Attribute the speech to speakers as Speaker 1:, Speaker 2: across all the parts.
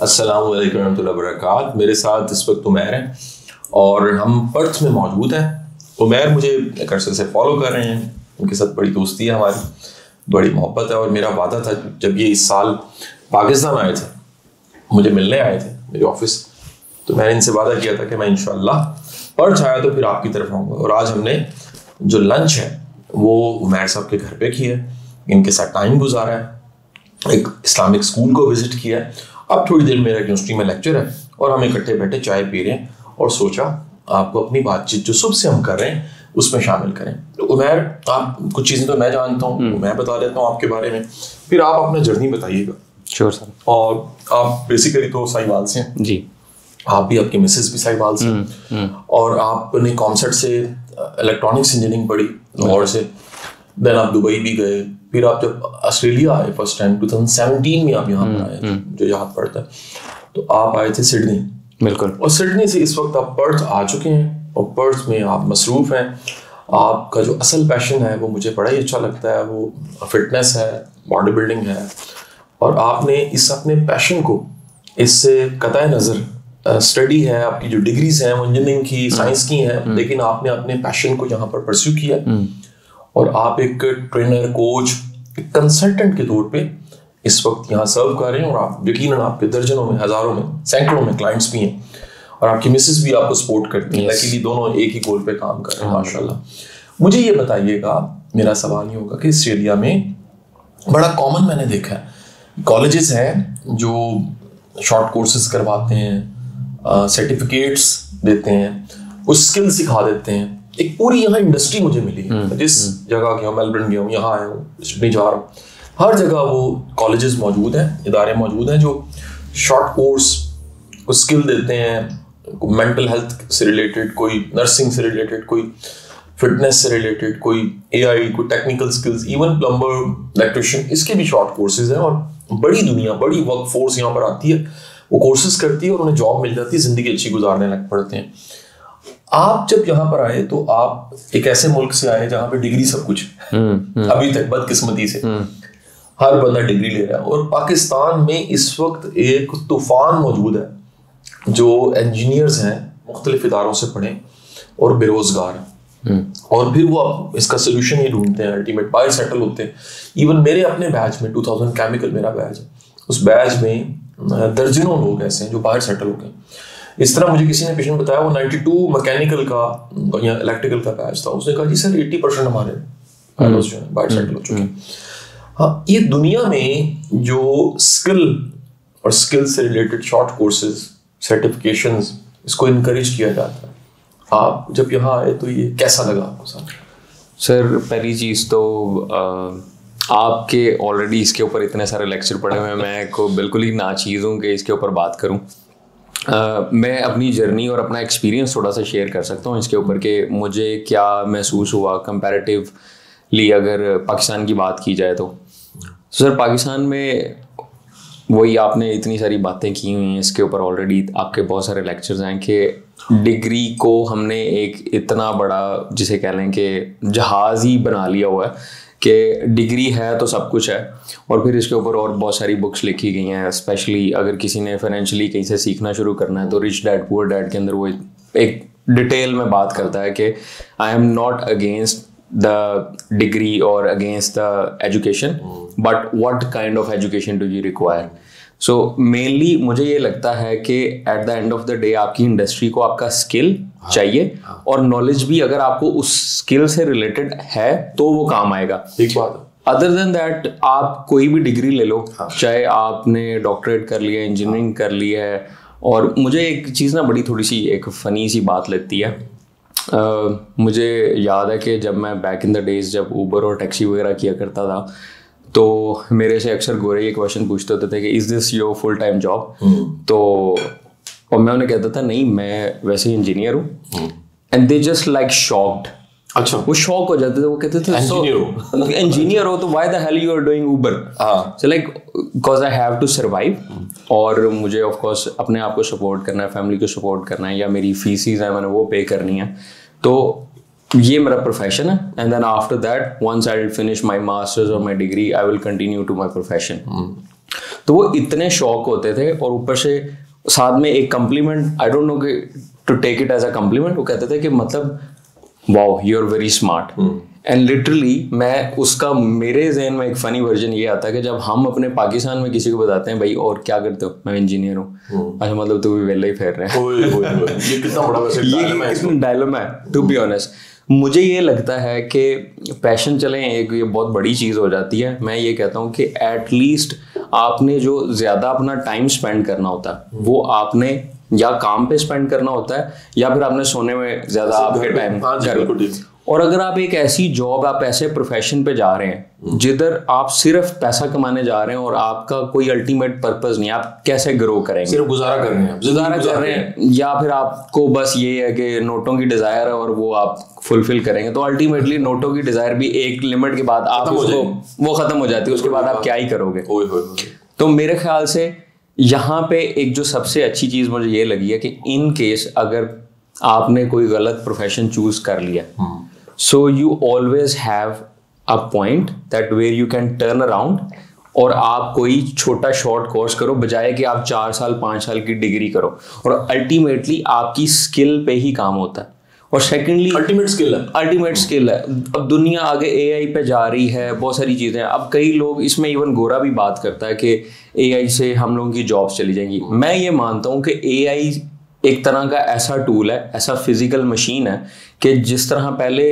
Speaker 1: अस्सलाम वालेकुम रहमतुल्लाहि व बरकातहू। मेरे साथ इस वक्त उमैर है और हम पर्थ में मौजूद हैं। उमैर मुझे एक अरसे से फॉलो कर रहे हैं, उनके साथ बड़ी दोस्ती है हमारी, बड़ी मोहब्बत है। और मेरा वादा था जब ये इस साल पाकिस्तान आए थे, मुझे मिलने आए थे मेरे ऑफिस, तो मैंने इनसे वादा किया था कि मैं इंशाअल्लाह पर्थ आया तो फिर आपकी तरफ आऊँगा। और आज हमने जो लंच है वो उमैर साहब के घर पे किया है, इनके साथ टाइम गुजारा है, एक इस्लामिक स्कूल को विजिट किया है। अब थोड़ी देर मेरा यूनिवर्सिटी में लेक्चर है और हम इकट्ठे बैठे चाय पी रहे हैं और सोचा आपको अपनी बातचीत जो सुबह से हम कर रहे हैं उसमें शामिल करें। तो उमैर, आप कुछ चीज़ें तो मैं जानता हूँ, मैं बता देता हूँ आपके बारे में, फिर आप अपना जर्नी बताइएगा।
Speaker 2: Sure sir.
Speaker 1: और आप बेसिकली तो साहिवाल से हैं जी, आप भी, आपके मिसेस भी साहिवाल से, और आपने कॉमसेट से इलेक्ट्रॉनिक्स इंजीनियरिंग पढ़ी लाहौर से, देन आप दुबई भी गए, फिर आप जब ऑस्ट्रेलिया आए फर्स्ट टाइम 2017 में आप यहाँ पर आए, जो याद पड़ता है, तो आप आए थे सिडनी।
Speaker 2: बिल्कुल।
Speaker 1: और सिडनी से इस वक्त आप पर्थ आ चुके हैं और पर्थ में आप मसरूफ़ हैं। आपका जो असल पैशन है वो मुझे बड़ा ही अच्छा लगता है, वो फिटनेस है, बॉडी बिल्डिंग है, और आपने इस अपने पैशन को, इससे कतई नज़र स्टडी है, आपकी जो डिग्रीज हैं वो इंजीनियरिंग की, साइंस की हैं, लेकिन आपने अपने पैशन को यहाँ पर परस्यू किया और आप एक ट्रेनर, कोच, एक कंसल्टेंट के तौर पे इस वक्त यहाँ सर्व कर रहे हैं। और आप यकीनन आपके दर्जनों में, हज़ारों में, सैकड़ों में क्लाइंट्स भी हैं और आपकी मिसेस भी आपको सपोर्ट करती हैं। लकीली दोनों एक ही गोल पे काम कर रहे हैं माशाल्लाह। मुझे ये बताइएगा, मेरा सवाल ये होगा कि ऑस्ट्रेलिया में बड़ा कॉमन मैंने देखा है, कॉलेजेस हैं जो शॉर्ट कोर्सेज करवाते हैं, सर्टिफिकेट्स देते हैं, वो स्किल सिखा देते हैं। एक पूरी यहाँ इंडस्ट्री मुझे मिली है, जिस जगह गया हूँ, मेलबर्न गया हूँ, यहाँ आया हूँ, सिडनी जा रहा हूँ, हर जगह वो कॉलेजेस मौजूद हैं, इदारे मौजूद हैं जो शॉर्ट कोर्स को स्किल देते हैं, मेंटल हेल्थ से रिलेटेड, कोई नर्सिंग से रिलेटेड, कोई फिटनेस से रिलेटेड, कोई एआई, कोई technical skills, even plumber, electrician, इसके भी शॉर्ट कोर्सेज हैं। और बड़ी दुनिया, बड़ी वर्क फोर्स यहाँ पर आती है, वो कोर्सेज करती है और उन्हें जॉब मिल जाती है, जिंदगी अच्छी गुजारने लग पड़ते हैं। आप जब यहाँ पर आए तो आप एक ऐसे मुल्क से आए जहाँ पे डिग्री सब कुछ अभी तक बदकिस्मती से हर बंदा डिग्री ले रहा है, और पाकिस्तान में इस वक्त एक तूफान मौजूद है जो इंजीनियर्स हैं, मुख्तलिफ इदारों से पढ़े और बेरोजगार हैं, और फिर वो इसका सोल्यूशन ही ढूंढते हैं, अल्टीमेट बाहर सेटल होते हैं। इवन मेरे अपने बैच में 2000 केमिकल मेरा बैच है, उस बैच में दर्जनों लोग ऐसे हैं जो बाहर सेटल हो गए। इस तरह मुझे किसी ने पेशेंट बताया, वो 92 मैकेनिकल का या इलेक्ट्रिकल का बैच था, उसने कहा जी सर 80% हमारे फेलोज जो हैं बाहर सेटल हो चुके हैं। हाँ, ये दुनिया में जो स्किल और स्किल से रिलेटेड शॉर्ट कोर्सेज, सर्टिफिकेशंस, इसको इनकरेज किया जाता है। आप जब यहाँ आए तो ये कैसा लगा आपको
Speaker 2: सर? पहली चीज़ तो आपके ऑलरेडी इसके ऊपर इतने सारे लेक्चर पढ़े हुए हैं, मैं को बिल्कुल ही नाचीज़ हूँ कि इसके ऊपर बात करूँ। मैं अपनी जर्नी और अपना एक्सपीरियंस थोड़ा सा शेयर कर सकता हूँ इसके ऊपर कि मुझे क्या महसूस हुआ कंपैरेटिवली अगर पाकिस्तान की बात की जाए तो। सर पाकिस्तान में वही आपने इतनी सारी बातें की हुई हैं, इसके ऊपर ऑलरेडी आपके बहुत सारे लेक्चर्स हैं कि डिग्री को हमने एक इतना बड़ा, जिसे कह लें कि जहाज़ ही बना लिया हुआ है कि डिग्री है तो सब कुछ है। और फिर इसके ऊपर और बहुत सारी बुक्स लिखी गई हैं, स्पेशली अगर किसी ने फाइनेंशियली कहीं से सीखना शुरू करना है तो रिच डैड पुअर डैड के अंदर वो एक डिटेल में बात करता है कि I am not against the degree और against the education, but what kind of education do you require. So mainly मुझे ये लगता है कि at the end of the day आपकी इंडस्ट्री को आपका स्किल चाहिए, और नॉलेज भी अगर आपको उस स्किल से रिलेटेड है तो वो काम आएगा।
Speaker 1: ठीक बात है।
Speaker 2: अदर देन दैट आप कोई भी डिग्री ले लो, चाहे आपने डॉक्टरेट कर लिया, इंजीनियरिंग कर ली है। और मुझे एक चीज़ ना बड़ी थोड़ी सी एक फ़नी सी बात लगती है, मुझे याद है कि जब मैं बैक इन द डेज जब ऊबर और टैक्सी वगैरह किया करता था तो मेरे से अक्सर गोरे ये क्वेश्चन पूछते होते थे कि is this your full time job? तो और मैं उन्हें कहता था नहीं, मैं वैसे इंजीनियर हूँ, and they just like shocked.
Speaker 1: अच्छा,
Speaker 2: वो शॉक हो जाते थे, वो कहते थे इंजीनियर हो तो why the hell you are doing Uber? So like because I have to survive, और मुझे ऑफ कोर्स अपने आप को सपोर्ट करना है, फैमिली को सपोर्ट करना है, या मेरी फीसिस है मैंने वो पे करनी है, तो ये मेरा प्रोफेशन है। And then after that once I will finish my masters और my degree I will continue to my profession. तो वो इतने शौक होते थे, और ऊपर से साथ में एक कम्प्लीमेंट, आई डोंट नो कि to take it as a compliment, वो कहते थे कि मतलब wow you are very smart. And literally मैं उसका, मेरे जहन में एक फनी वर्जन ये आता है कि जब हम अपने पाकिस्तान में किसी को बताते हैं भाई और क्या करते हो, मैं इंजीनियर हूँ, अच्छा मतलब तू भी वेला ही फेर रहे हैं।
Speaker 1: ये कितना बड़ा वैसे
Speaker 2: डायलमा है टू बी ऑनेस्ट। मुझे ये लगता है कि पैशन चले एक ये बहुत बड़ी चीज़ हो जाती है। मैं ये कहता हूँ कि एटलीस्ट आपने जो ज़्यादा अपना टाइम स्पेंड करना होता है वो आपने या काम पे स्पेंड करना होता है, या फिर आपने सोने में ज़्यादा आपके टाइम। और अगर आप एक ऐसी जॉब, आप ऐसे प्रोफेशन पे जा रहे हैं जिधर आप सिर्फ पैसा कमाने जा रहे हैं और आपका कोई अल्टीमेट पर्पस नहीं, आप कैसे ग्रो करेंगे,
Speaker 1: सिर्फ गुजारा कर रहे हैं,
Speaker 2: गुजारा कर रहे हैं, या फिर आपको बस ये है कि नोटों की डिजायर है और वो आप फुलफिल करेंगे, तो अल्टीमेटली नोटों की डिजायर भी एक लिमिट के बाद आप उसको वो खत्म हो जाती है, उसके बाद आप क्या ही करोगे। तो मेरे ख्याल से यहाँ पे एक जो सबसे अच्छी चीज मुझे ये लगी है कि इन केस अगर आपने कोई गलत प्रोफेशन चूज कर लिया, so you always have a point that where you can turn around और आप कोई छोटा शॉर्ट कोर्स करो बजाय कि आप 4 साल 5 साल की डिग्री करो, और अल्टीमेटली आपकी स्किल पे ही काम होता है। और सेकेंडली अल्टीमेट स्किल है। अब दुनिया आगे एआई पे जा रही है, बहुत सारी चीज़ें। अब कई लोग इसमें, इवन गोरा भी बात करता है कि एआई से हम लोगों की जॉब्स चली जाएंगी। मैं ये मानता हूँ कि एआई एक तरह का ऐसा टूल है, ऐसा फिजिकल मशीन है कि जिस तरह पहले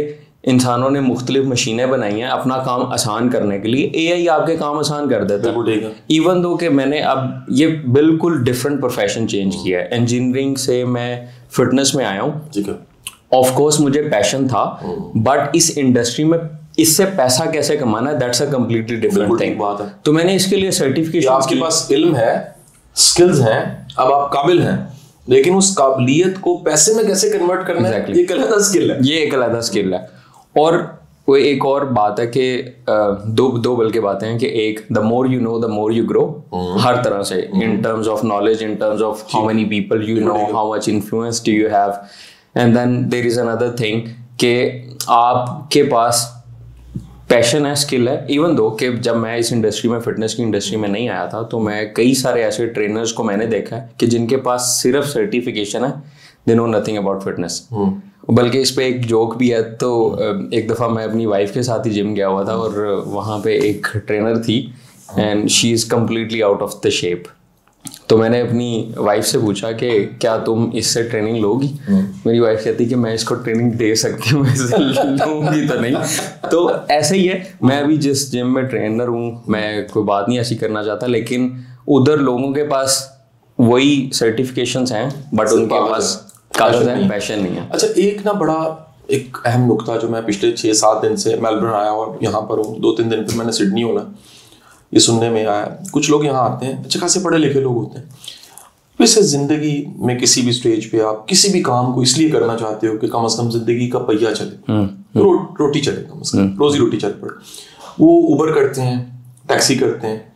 Speaker 2: इंसानों ने मुख्तलिफ मशीनें बनाई हैं अपना काम आसान करने के लिए, एआई आपके काम आसान कर देता है। इवन दो कि मैंने अब ये बिल्कुल डिफरेंट प्रोफेशन चेंज किया है, इंजीनियरिंग से मैं फिटनेस में आया हूँ। ऑफ कोर्स मुझे पैशन था, बट इस इंडस्ट्री में इससे पैसा कैसे कमाना है, that's a completely different thing. तो मैंने इसके लिए सर्टिफिकेशन,
Speaker 1: आपके पास इल्म है, स्किल्स हैं, अब आप काबिल हैं, लेकिन उस काबिलियत को पैसे में कैसे कन्वर्ट करना है, ये एक अलग स्किल है।
Speaker 2: ये एक अलग स्किल है। और वो एक और बात है कि दो बल्कि बातें हैं कि एक, the more you know the more you grow, हर तरह से, in terms of knowledge, in terms of how many people you know, how much influence do you have. And then there is another thing कि आपके पास passion है, skill है। Even though कि जब मैं इस इंडस्ट्री में, फिटनेस की इंडस्ट्री में नहीं आया था, तो मैं कई सारे ऐसे ट्रेनर्स को मैंने देखा है कि जिनके पास सिर्फ सर्टिफिकेशन है, they know nothing about fitness. बल्कि इस पे एक जोक भी है। तो एक दफ़ा मैं अपनी वाइफ के साथ ही जिम गया हुआ था और वहाँ पे एक ट्रेनर थी and she is completely out of the shape. तो मैंने अपनी वाइफ से पूछा कि क्या तुम इससे ट्रेनिंग लोगी? मेरी वाइफ कहती कि मैं इसको ट्रेनिंग दे सकती हूँ, इससे लूँगी तो नहीं। तो ऐसे ही है, मैं अभी जिस जिम में ट्रेनर हूँ, मैं कोई बात नहीं ऐसी करना चाहता, लेकिन उधर लोगों के पास वही सर्टिफिकेशंस हैं बट उनके पास पैशन नहीं है।
Speaker 1: अच्छा, एक ना बड़ा एक अहम नुकता जो मैं पिछले 6-7 दिन से मेलबर्न आया और यहाँ पर हूँ, 2-3 दिन फिर मैंने सिडनी होना, ये सुनने में आया कुछ लोग यहाँ आते हैं, अच्छे खासे पढ़े लिखे लोग होते हैं, वैसे ज़िंदगी में किसी भी स्टेज पे आप किसी भी काम को इसलिए करना चाहते हो कि कम से कम ज़िंदगी का पहिया चले, रोटी चले, कम से कम रोजी रोटी चल पड़े। वो उबर करते हैं, टैक्सी करते हैं।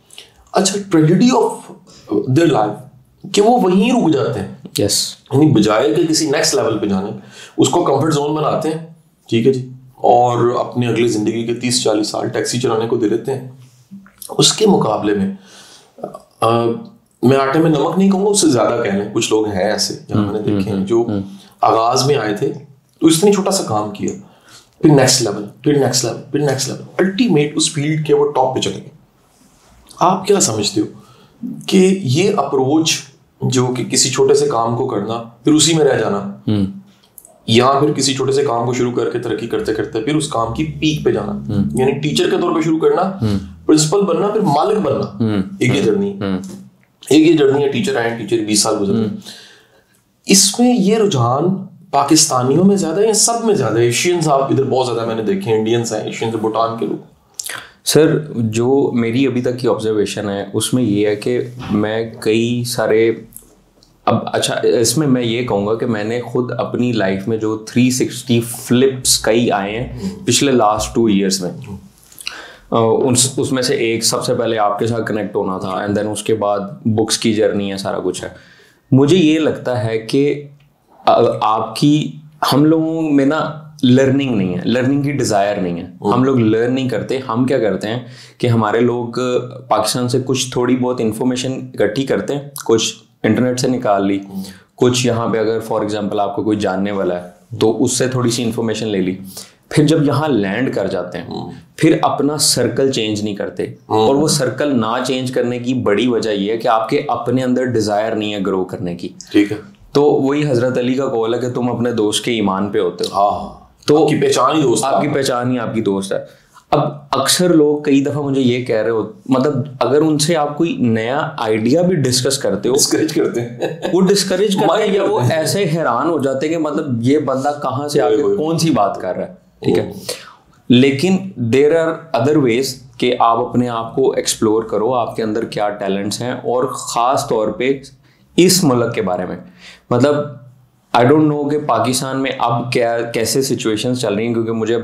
Speaker 1: अच्छा, ट्रेजेडी ऑफ देयर लाइफ कि वो वहीं रुक जाते हैं।
Speaker 2: यस,
Speaker 1: यानी बजाय के किसी नेक्स्ट लेवल पे जाने, उसको कंफर्ट जोन बनाते हैं, ठीक है जी, और अपने अगली ज़िंदगी के 30-40 साल टैक्सी चलाने को दे देते हैं। उसके मुकाबले में मैं आटे में नमक नहीं कहूँगा, उससे ज़्यादा कह लें, कुछ लोग हैं ऐसे जहाँ मैंने देखे हैं जो आगाज़ में आए थे तो इसने छोटा सा काम किया, फिर नेक्स्ट लेवल, फिर नेक्स्ट लेवल, फिर नेक्स्ट लेवल, अल्टीमेट उस फील्ड के वो टॉप पे चले गए। आप क्या समझते हो कि ये अप्रोच जो कि किसी छोटे से काम को करना फिर उसी में रह जाना, या फिर किसी छोटे से काम को शुरू करके तरक्की करते करते फिर उस काम की पीक पे जाना, यानी टीचर के तौर पे शुरू करना, प्रिंसिपल बनना, फिर मालिक बनना, एक ये जर्नी है। टीचर आए, टीचर 20 साल गुजरे। इसमें ये रुझान पाकिस्तानियों में ज्यादा है या सब में ज्यादा है? एशियंस आप इधर बहुत ज्यादा मैंने देखे, इंडियंस हैं, एशियंस, भूटान के लोग।
Speaker 2: सर, जो मेरी अभी तक की ऑब्जर्वेशन है उसमें ये है कि मैं कई सारे, अब अच्छा इसमें मैं ये कहूँगा कि मैंने खुद अपनी लाइफ में जो 360 फ्लिप्स कई आए हैं पिछले लास्ट 2 ईयर्स में, उसमें से एक सबसे पहले आपके साथ कनेक्ट होना था, एंड देन उसके बाद बुक्स की जर्नी है, सारा कुछ है। मुझे ये लगता है कि आपकी, हम लोगों में ना लर्निंग नहीं है, लर्निंग की डिज़ायर नहीं है, हम लोग लर्न नहीं करते। हम क्या करते हैं कि हमारे लोग पाकिस्तान से कुछ थोड़ी बहुत इंफॉर्मेशन इकट्ठी करते हैं, कुछ इंटरनेट से निकाल ली, कुछ यहाँ पे अगर फॉर एग्जांपल आपको कोई जानने वाला है तो उससे थोड़ी सी इंफॉर्मेशन ले ली, फिर जब यहाँ लैंड कर जाते हैं फिर अपना सर्कल चेंज नहीं करते। और वो सर्कल ना चेंज करने की बड़ी वजह ये है कि आपके अपने अंदर डिजायर नहीं है ग्रो करने की।
Speaker 1: ठीक है,
Speaker 2: तो वही हजरत अली का कौल है कि तुम अपने दोस्त के ईमान पे होते हो।
Speaker 1: हाँ, तो आपकी पहचान ही दोस्त,
Speaker 2: आपकी पहचान ही आपकी दोस्त है। अब अक्सर लोग कई दफा मुझे ये कह रहे हो, मतलब अगर उनसे आप कोई नया आइडिया भी डिस्कस करते हो,
Speaker 1: डिस्करेज करते हैं
Speaker 2: वो डिस्करेज करते हैं या वो ऐसे हैरान हो जाते हैं कि मतलब ये बंदा कहाँ से आके कौन सी बात कर रहा है। ठीक है, लेकिन देयर आर अदर वेज कि आप अपने आप को एक्सप्लोर करो, आपके अंदर क्या टैलेंट्स हैं, और ख़ास तौर पे इस मुल्क के बारे में। मतलब आई डोंट नो कि पाकिस्तान में अब क्या कैसे सिचुएशंस चल रही हैं, क्योंकि मुझे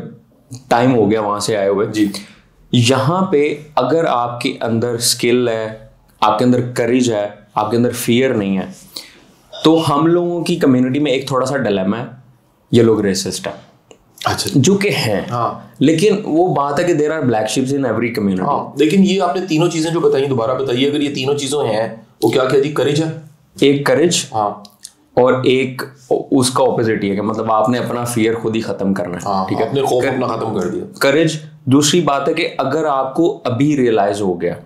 Speaker 2: टाइम हो गया वहाँ से आए हुए जी। यहाँ पे अगर आपके अंदर स्किल है, आपके अंदर करेज है, आपके अंदर फियर नहीं है, तो हम लोगों की कम्युनिटी में एक थोड़ा सा डिलेमा है, ये लोग रेसिस्ट है।
Speaker 1: अच्छा,
Speaker 2: जो कि हैं,
Speaker 1: हाँ,
Speaker 2: लेकिन वो बात है कि there are black sheeps in every community.
Speaker 1: हाँ, लेकिन ये आपने तीनों चीजें जो बताई दोबारा बताइए, अगर ये तीनों चीजें हैं वो क्या क्या जी? करेज है,
Speaker 2: एक करेज,
Speaker 1: हाँ,
Speaker 2: और एक उसका ऑपोजिट ही है कि मतलब आपने अपना फियर खुद ही खत्म करना है।
Speaker 1: हाँ,
Speaker 2: ठीक है,
Speaker 1: अपने खौफ अपना खत्म कर दिया,
Speaker 2: करेज। दूसरी बात है कि अगर आपको अभी रियलाइज हो गया,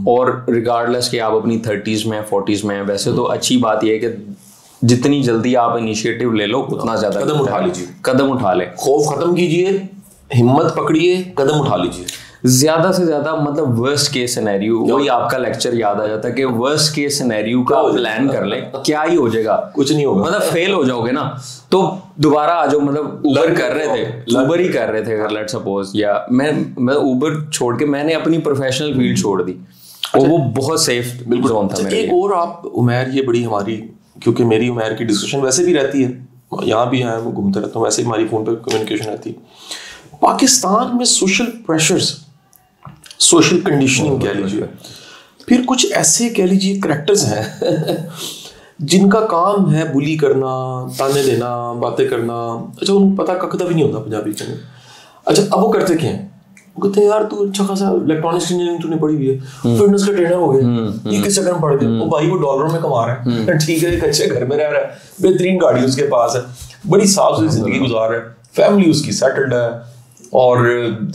Speaker 2: और रिगार्डलेस कि आप अपनी 30s में 40s में, वैसे तो अच्छी बात यह है कि जितनी जल्दी आप इनिशिएटिव ले लो उतना ज्यादा
Speaker 1: कदम उठा लीजिए,
Speaker 2: कदम उठा ले,
Speaker 1: खौफ खत्म कीजिए, हिम्मत पकड़िए, कदम उठा लीजिए।
Speaker 2: ज्यादा से ज्यादा मतलब वर्स्ट केस सिनेरियो, वही आपका लेक्चर याद आ जाता है कि वर्स्ट केस सिनेरियो का प्लान कर ले, क्या ही हो जाएगा,
Speaker 1: कुछ नहीं होगा,
Speaker 2: मतलब फेल हो जाओगे ना तो दोबारा आ जाओ। मतलब ऊबर कर रहे थे, ऊबर ही कर रहे थे अगर लेट्स सपोज, या मैं ऊबर छोड़ के मैंने अपनी प्रोफेशनल फील्ड छोड़ दी, और वो बहुत सेफ जोन था मेरे लिए।
Speaker 1: एक और आप उमैर, ये बड़ी हमारी, क्योंकि मेरी उमैर की डिस्कशन वैसे भी रहती है, यहाँ भी है, वो घूमते रहता हूँ, वैसे ही हमारी फ़ोन पर कम्युनिकेशन रहती है। पाकिस्तान में सोशल प्रेशर्स, सोशल कंडीशनिंग कह लीजिए, फिर कुछ ऐसे कह लीजिए करैक्टर्स हैं जिनका काम है बुली करना, ताने देना, बातें करना। अच्छा, उनको पता कखदा भी नहीं होता पंजाबी के। अच्छा, अब वो करते क्या हैं? वो कहते हैं यार तू अच्छा खासा इलेक्ट्रॉनिक्स इंजीनियरिंग तूने पढ़ी हुई है, फिटनेस का ट्रेनर हो गया, ये किस चक्कर में पढ़ गया? वो भाई वो डॉलरों में कमा रहा है, ठीक है, एक अच्छे घर में रह रहा है, बेहतरीन गाड़ी उसके पास है, बड़ी साफ सुथरी जिंदगी गुजार रहा है, फैमिली उसकी सेटल्ड है, और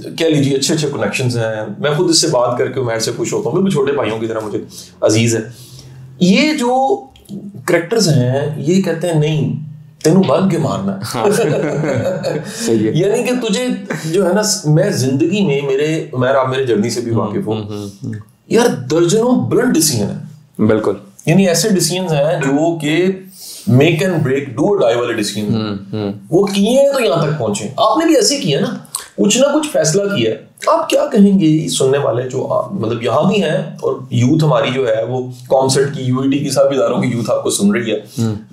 Speaker 1: कह लीजिए अच्छे अच्छे कनेक्शंस हैं। मैं खुद इससे बात करके उमैर से खुश होता हूँ, बिल्कुल छोटे भाइयों की तरह मुझे अजीज है। ये जो करैक्टर्स हैं ये कहते हैं नहीं, तेनू बन के मारना यानी कि तुझे जो है ना, मैं जिंदगी में आप मेरे जर्नी से भी वाकिफ हूँ यार, दर्जनों ब्लंट डिसीजन है,
Speaker 2: बिल्कुल,
Speaker 1: यानी ऐसे डिसीजन हैं जो कि मेक एंड ब्रेक, डू और डाई वाले डिसीजन वो किए हैं तो यहाँ तक पहुंचे। आपने भी ऐसे किया ना, कुछ ना कुछ फैसला किया है। आप क्या कहेंगे सुनने वाले जो मतलब यहाँ भी हैं, और यूथ हमारी जो है वो कॉन्सर्ट की, यूईटी की, सब इदारों की यूथ आपको सुन रही है,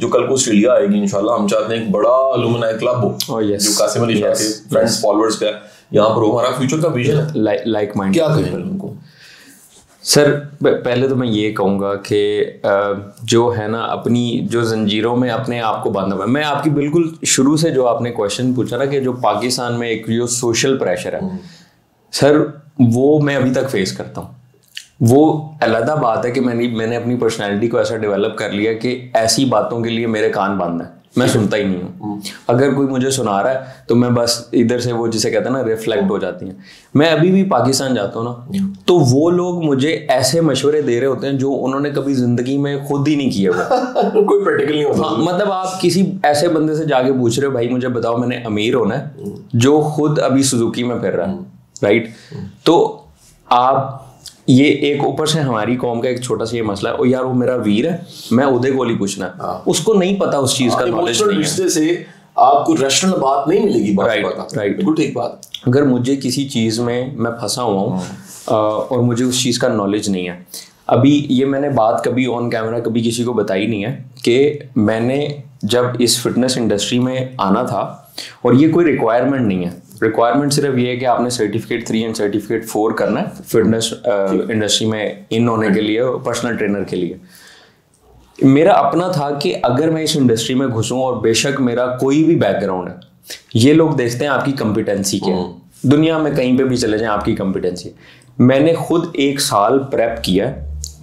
Speaker 1: जो कल को ऑस्ट्रेलिया आएगी इंशाल्लाह। हम चाहते हैं एक बड़ा अलुमनाई क्लब हो जो कासिम अली शाह के फ्रेंड्स फॉलोअर्स का यहाँ पर हो। हमारा फ्यूचर का विजन है,
Speaker 2: लाइक माइंड।
Speaker 1: क्या कहेंगे उनको?
Speaker 2: सर पहले तो मैं ये कहूँगा कि जो है ना, अपनी जो जंजीरों में अपने आप को बांधा हुआ है, मैं आपकी बिल्कुल शुरू से जो आपने क्वेश्चन पूछा ना कि जो पाकिस्तान में एक जो सोशल प्रेशर है सर, वो मैं अभी तक फेस करता हूँ। वो अलग बात है कि मैंने अपनी पर्सनैलिटी को ऐसा डेवलप कर लिया कि ऐसी बातों के लिए मेरे कान बंद है, मैं सुनता ही नहीं हूँ। अगर कोई मुझे सुना रहा है तो मैं बस इधर से, वो जिसे कहते हैं ना, रिफ्लेक्ट हो जाती हैं। मैं अभी भी पाकिस्तान जाता हूँ ना, तो वो लोग मुझे ऐसे मशवरे दे रहे होते हैं जो उन्होंने कभी जिंदगी में खुद ही नहीं किए हुए
Speaker 1: कोई प्रैक्टिकल नहीं होता।
Speaker 2: हाँ, मतलब आप किसी ऐसे बंदे से जाके पूछ रहे हो, भाई मुझे बताओ मैंने अमीर होना है, जो खुद अभी सुजुकी में फिर रहा है, राइट? तो आप ये एक ऊपर से हमारी कौम का एक छोटा सा ये मसला है, ओ यार वो मेरा वीर है, मैं उदय को ही पूछना है। उसको नहीं पता उस चीज का नॉलेज नहीं है।
Speaker 1: रिश्ते से आपको रैशनल बात नहीं मिलेगी।
Speaker 2: राइट,
Speaker 1: बिल्कुल ठीक बात।
Speaker 2: अगर मुझे किसी चीज में मैं फंसा हुआ हूँ और मुझे उस चीज का नॉलेज नहीं है, अभी ये मैंने बात कभी ऑन कैमरा कभी किसी को बताई नहीं है कि मैंने जब इस फिटनेस इंडस्ट्री में आना था, और ये कोई रिक्वायरमेंट नहीं है, रिक्वायरमेंट सिर्फ ये है कि आपने सर्टिफिकेट 3 एंड सर्टिफिकेट 4 करना है फिटनेस इंडस्ट्री में इन होने के लिए, पर्सनल ट्रेनर के लिए। मेरा अपना था कि अगर मैं इस इंडस्ट्री में घुसूं, और बेशक मेरा कोई भी बैकग्राउंड है, ये लोग देखते हैं आपकी कॉम्पिटेंसी क्या है, दुनिया में कहीं पे भी चले जाएं आपकी कॉम्पिटेंसी। मैंने खुद 1 साल प्रेप किया,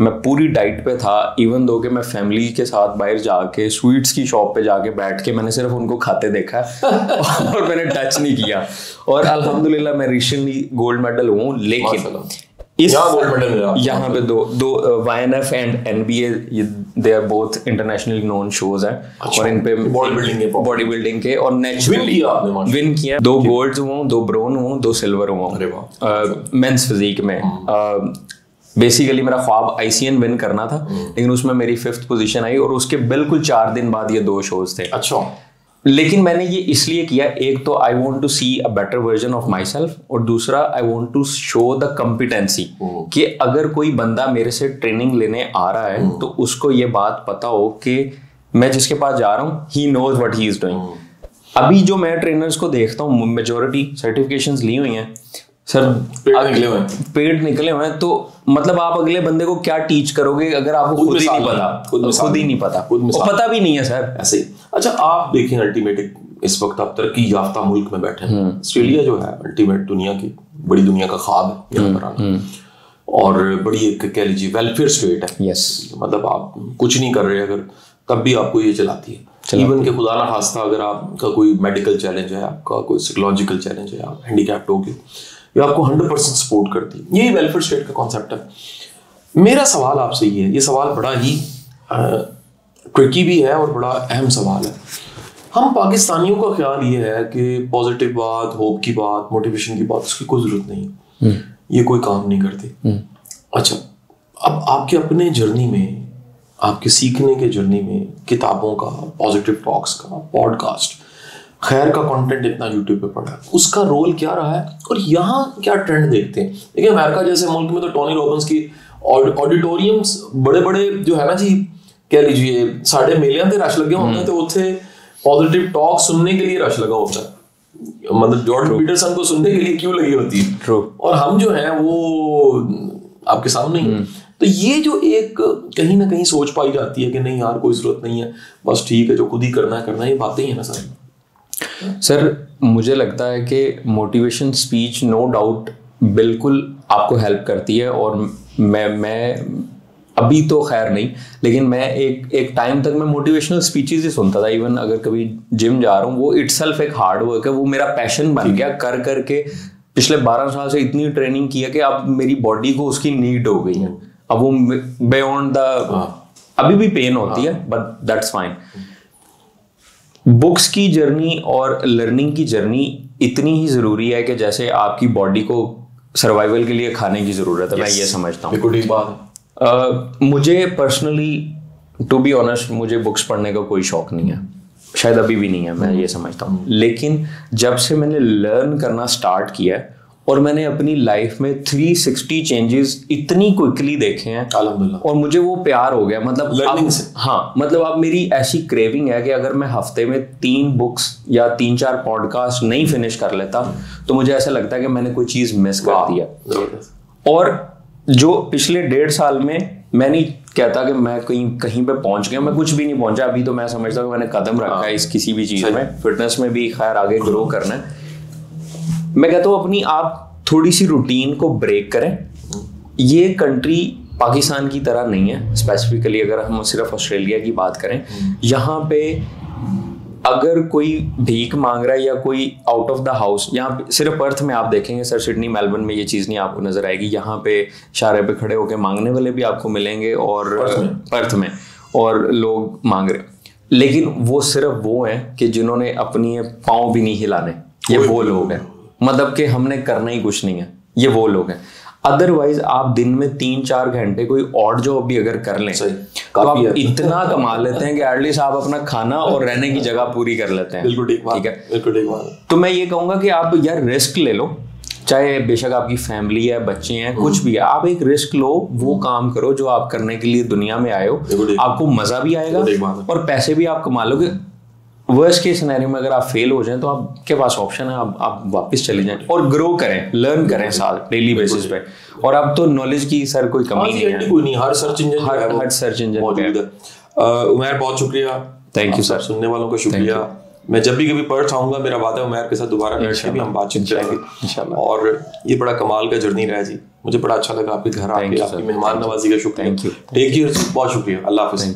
Speaker 2: मैं पूरी डाइट पे था, इवन दो कि मैं फैमिली के साथ बाहर जाके स्वीट्स की शॉप पे जाके बैठ के मैंने सिर्फ उनको खाते देखा और मैंने टच नहीं किया, और अल्हम्दुलिल्लाह मैं रिसेंटली गोल्ड मेडल हूँ। लेकिन इस यहाँ पे दो YNF and NBA they are both internationally known shows हैं, और इन पे बॉडी बिल्डिंग के और नेचुरली विन किया 2 गोल्ड्स हुए, 2 ब्रोन हुए, 2 सिल्वर हुए मेंस फिजिक में। बेसिकली मेरा ख्वाब ICN विन करना था, लेकिन उसमें मेरी 5th पोजीशन आई, और उसके बिल्कुल 4 दिन बाद ये 2 शोज थे।
Speaker 1: अच्छा,
Speaker 2: लेकिन मैंने ये इसलिए किया, एक तो I want to see a better version of myself, और दूसरा I want to show the competency कि अगर कोई बंदा मेरे से ट्रेनिंग लेने आ रहा है तो उसको ये बात पता हो कि मैं जिसके पास जा रहा हूँ he knows what he is doing. अभी जो मैं ट्रेनर्स को देखता हूँ मेजोरिटी सर्टिफिकेशंस ली हुई हैं सर, पेड निकले हुए हैं, तो मतलब आप अगले बंदे को क्या टीच करोगे अगर आपको खुद ही नहीं पता, खुद ही नहीं पता, पता भी नहीं है सर
Speaker 1: ऐसे ही। अच्छा, आप देखें अल्टीमेट इस वक्त आप तरक्की याफ्ता मुल्क में बैठे हैं, ऑस्ट्रेलिया जो है अल्टीमेट दुनिया की बड़ी दुनिया का ख्वाब है यहाँ पर आना, और बड़ी एक कह लीजिए वेलफेयर स्टेट है।
Speaker 2: यस,
Speaker 1: मतलब आप कुछ नहीं कर रहे अगर तब भी आपको ये चलाती है। इवन के खुदा ना खास्ता अगर आपका कोई मेडिकल चैलेंज है, आपका कोई साइकोलॉजिकल चैलेंज है, आप हैंडीकैप्ड हो गए, ये आपको 100% सपोर्ट करती है। यही वेलफेयर स्टेट का कॉन्सेप्ट है। मेरा सवाल आपसे ये सवाल बड़ा ही ट्रिकी भी है और बड़ा अहम सवाल है। हम पाकिस्तानियों का ख्याल ये है कि पॉजिटिव बात, होप की बात, मोटिवेशन की बात, उसकी कोई ज़रूरत नहीं, ये कोई काम नहीं करती। अच्छा, अब आपके अपने जर्नी में, आपके सीखने के जर्नी में, किताबों का, पॉजिटिव टॉक्स का, पॉडकास्ट, खैर का कंटेंट इतना यूट्यूब पे पड़ा है, उसका रोल क्या रहा है और यहाँ क्या ट्रेंड देखते हैं? देखिए, अमेरिका जैसे मुल्क में तो टोनी रॉबिन्स की ऑडिटोरियम्स बड़े बड़े जो है ना जी, कह लीजिए 1.5 मिलियन से रश लगे होते हैं, तो उत्थे पॉजिटिव टॉक सुनने के लिए रश लगा होता है। मतलब जॉर्डन पीटरसन को सुनने के लिए क्यों लगी होती है।
Speaker 2: True.
Speaker 1: और हम जो है वो आपके सामने ही। तो ये जो एक कहीं ना कहीं सोच पाई जाती है कि नहीं यार कोई जरूरत नहीं है, बस ठीक है, जो खुद ही करना है, ये बातें ही है ना
Speaker 2: सर। मुझे लगता है कि मोटिवेशन स्पीच नो डाउट बिल्कुल आपको हेल्प करती है, और मैं अभी तो खैर नहीं, लेकिन मैं एक टाइम तक मैं मोटिवेशनल स्पीचेस ही सुनता था। इवन अगर कभी जिम जा रहा हूँ, वो इटसेल्फ एक हार्ड वर्क है, वो मेरा पैशन बन गया। कर करके पिछले 12 साल से इतनी ट्रेनिंग की है कि अब मेरी बॉडी को उसकी नीड हो गई है। अब वो बियॉन्ड द, अभी भी पेन होती है बट दैट्स फाइन। बुक्स की जर्नी और लर्निंग की जर्नी इतनी ही ज़रूरी है कि जैसे आपकी बॉडी को सर्वाइवल के लिए खाने की ज़रूरत है। मैं ये समझता हूँ।
Speaker 1: बिल्कुल ठीक बात है।
Speaker 2: मुझे पर्सनली टू बी ऑनेस्ट मुझे बुक्स पढ़ने का कोई शौक नहीं है, शायद अभी भी नहीं है, मैं ये समझता हूँ। लेकिन जब से मैंने लर्न करना स्टार्ट किया है और मैंने अपनी लाइफ में 360 चेंजेस इतनी क्विकली देखे हैं और मुझे वो प्यार हो गया। मतलब
Speaker 1: लर्निंग से,
Speaker 2: हाँ, मतलब अब मेरी ऐसी क्रेविंग है कि अगर मैं हफ्ते में 3 बुक्स या 3-4 पॉडकास्ट नहीं फिनिश कर लेता तो मुझे ऐसा लगता है कि मैंने कोई चीज़ मिस कर दी है। और जो पिछले 1.5 साल में मैं नहीं कहता कि मैं कहीं पे पहुंच गया, मैं कुछ भी नहीं पहुंचा। अभी तो मैं समझता हूँ कि मैंने कदम रखा है इस किसी भी चीज़ में, फिटनेस में भी खैर आगे ग्रो करना है। मैं कहता हूँ अपनी आप थोड़ी सी रूटीन को ब्रेक करें। ये कंट्री पाकिस्तान की तरह नहीं है, स्पेसिफिकली अगर हम सिर्फ ऑस्ट्रेलिया की बात करें, यहाँ पे अगर कोई भीख मांग रहा है या कोई आउट ऑफ द हाउस, यहाँ सिर्फ पर्थ में आप देखेंगे सर, सिडनी मेलबर्न में ये चीज़ नहीं आपको नजर आएगी। यहाँ पे इशारे पे खड़े होकर मांगने वाले भी आपको मिलेंगे और पर्थ में और लोग मांग रहे, लेकिन वो सिर्फ वो हैं कि जिन्होंने अपनी पाँव भी नहीं हिलाने, ये वो लोग हैं। मतलब कि हमने करना ही कुछ नहीं है, ये वो लोग हैं। अदरवाइज आप दिन में 3-4 घंटे कोई और जॉब भी अगर कर लें तो आप इतना कमा लेते हैं कि एटलीस्ट आप अपना खाना और रहने की जगह पूरी कर लेते हैं।
Speaker 1: बिल्कुल ठीक है, बिल्कुल ठीक बात।
Speaker 2: तो मैं ये कहूँगा कि आप यार रिस्क ले लो, चाहे बेशक आपकी फैमिली है, बच्चे हैं, कुछ भी है, आप एक रिस्क लो, वो काम करो जो आप करने के लिए दुनिया में आए हो। आपको मजा भी आएगा और पैसे भी आप कमा लोगे। वर्स्ट केस सिनेरियो में अगर आप फेल हो जाएं तो आपके पास ऑप्शन है, आप वापस चले जाएं और ग्रो करें, लर्न करें साथ डेली बेसिस पे। और अब तो नॉलेज की सर कोई कमी नहीं है,
Speaker 1: कोई नहीं, हर सर्च इंजन
Speaker 2: हर सर्च इंजन
Speaker 1: मौजूद है। उमैर बहुत शुक्रिया,
Speaker 2: थैंक यू सर।
Speaker 1: सुनने वालों का शुक्रिया। मैं जब भी कभी पर्थ आऊँगा, मेरा वादा है उमैर के साथ दोबारा बैठ भी हम बातचीत करेंगे इंशाल्लाह। और ये बड़ा कमाल का जर्नी रहा जी, मुझे बड़ा अच्छा लगा आपके घर आके, आपकी मेहमान नवाजी का शुक्रिया। टेक केयर, बहुत शुक्रिया, अल्लाह हाफिज़।